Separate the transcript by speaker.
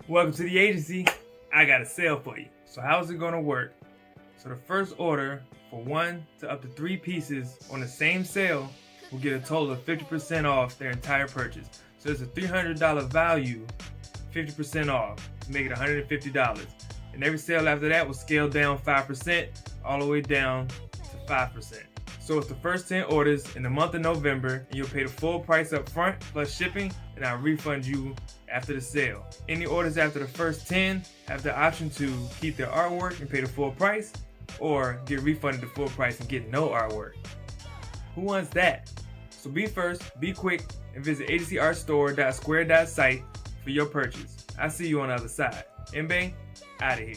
Speaker 1: Welcome to the agency. I got a sale for you. So how's it gonna work? So the first order for 1 to up to 3 pieces on the same sale will get a total of 50% off their entire purchase. So it's a $300 value, 50% off, to make it $150. And every sale after that will scale down 5%, all the way down to 5%. So it's the first 10 orders in the month of November, and you'll pay the full price up front plus shipping, and I'll refund you after the sale. Any orders after the first 10 have the option to keep their artwork and pay the full price, or get refunded the full price and get no artwork. Who wants that? So be first, be quick, and visit agencyartstore.square.site for your purchase. I'll see you on the other side. Mensah Bey, out of here.